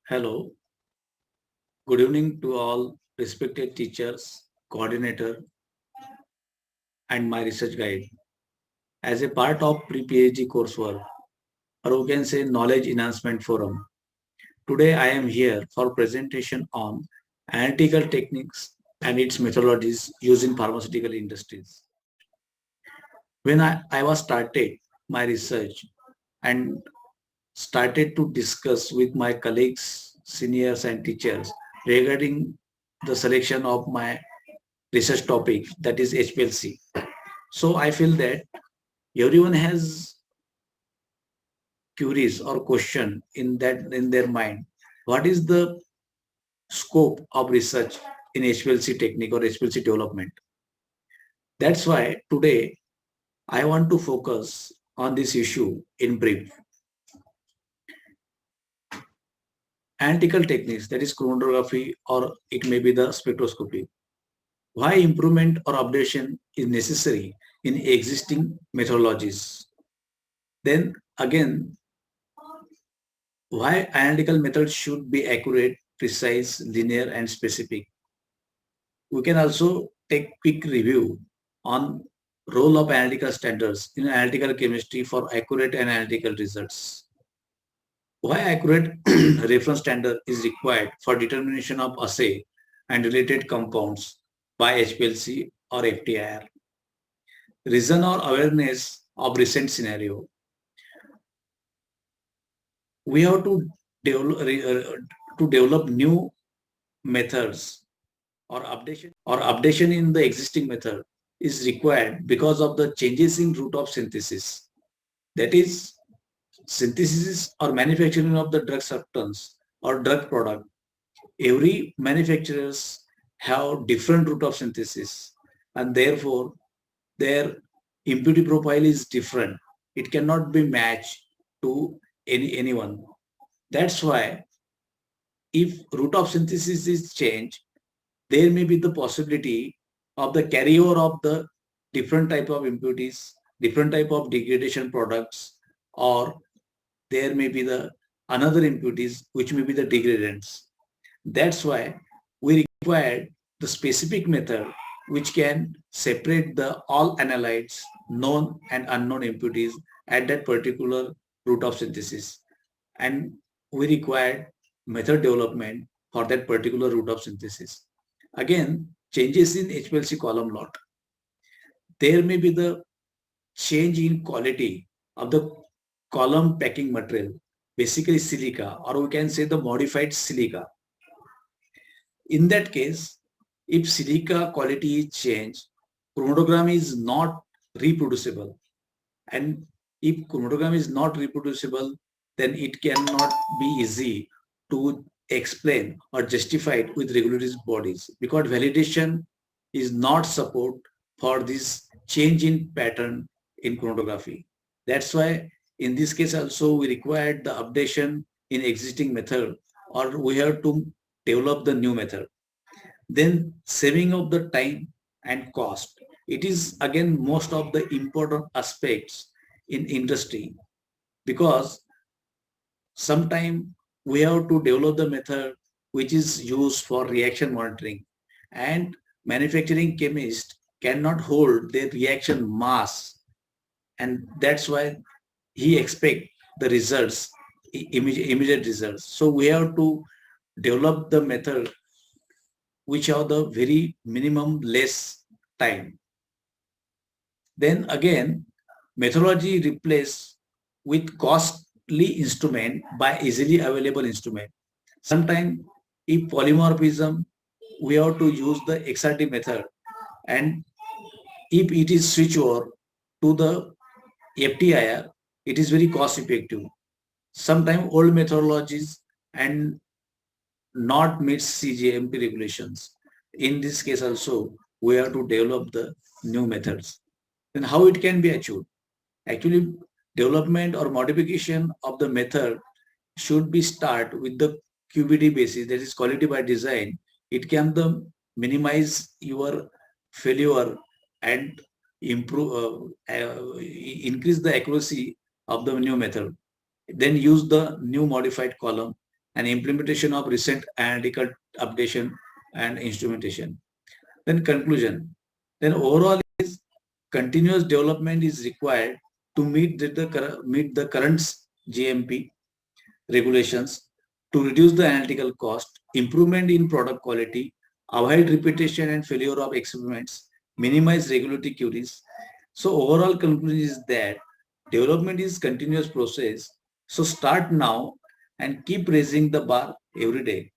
Hello, good evening to all respected teachers, coordinator, and my research guide. As a part of pre-PhD coursework, or we can say Knowledge Enhancement Forum, today I am here for presentation on analytical techniques and its methodologies used in pharmaceutical industries. When I was started my research and started to discuss with my colleagues, seniors and teachers regarding the selection of my research topic, that is HPLC. So I feel that everyone has queries or question in their mind. What is the scope of research in HPLC technique or HPLC development? That's why today I want to focus on this issue in brief. Analytical techniques, that is chromatography or it may be the spectroscopy. Why improvement or updation is necessary in existing methodologies? Then again, why analytical methods should be accurate, precise, linear, and specific. We can also take quick review on role of analytical standards in analytical chemistry for accurate and analytical results. Why accurate reference standard is required for determination of assay and related compounds by HPLC or FTIR. Reason or awareness of recent scenario. We have to develop new methods or updation in the existing method is required because of the changes in route of synthesis. That is, synthesis or manufacturing of the drug substance or drug product. Every manufacturers have different route of synthesis and therefore their impurity profile is different. It cannot be matched to anyone. That's why if route of synthesis is changed, there may be the possibility of the carryover of the different type of impurities, different type of degradation products, or there may be the another impurities which may be the degradants. That's why we require the specific method which can separate the all analytes, known and unknown impurities at that particular route of synthesis. And we require method development for that particular route of synthesis. Again, changes in HPLC column lot. There may be the change in quality of the column packing material, basically silica, or we can say the modified silica. In that case, if silica quality is changed, chromatogram is not reproducible. And if chromatogram is not reproducible, then it cannot be easy to explain or justify it with regulatory bodies because validation is not support for this change in pattern in chromatography. That's why in this case also we required the updation in existing method or we have to develop the new method. Then saving of the time and cost. It is again most of the important aspects in industry because sometimes we have to develop the method which is used for reaction monitoring and manufacturing chemist cannot hold their reaction mass and that's why he expect the results immediate results. So we have to develop the method which are the very minimum less time. Then again, methodology replaced with costly instrument by easily available instrument. Sometimes if polymorphism, we have to use the XRT method and if it is switch over to the FTIR, it is very cost effective. Sometimes old methodologies and not meets CGMP regulations. In this case also, we have to develop the new methods. Then how it can be achieved? Actually, development or modification of the method should be start with the QBD basis, that is quality by design. It can the minimize your failure and improve, increase the accuracy of the new method. Then use the new modified column and implementation of recent analytical updation and instrumentation. Then conclusion. Then overall is continuous development is required to meet the current GMP regulations, to reduce the analytical cost, improvement in product quality, avoid repetition and failure of experiments, minimize regulatory queries. So overall conclusion is that development is continuous process. So start now and keep raising the bar every day.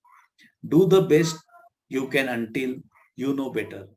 Do the best you can until you know better.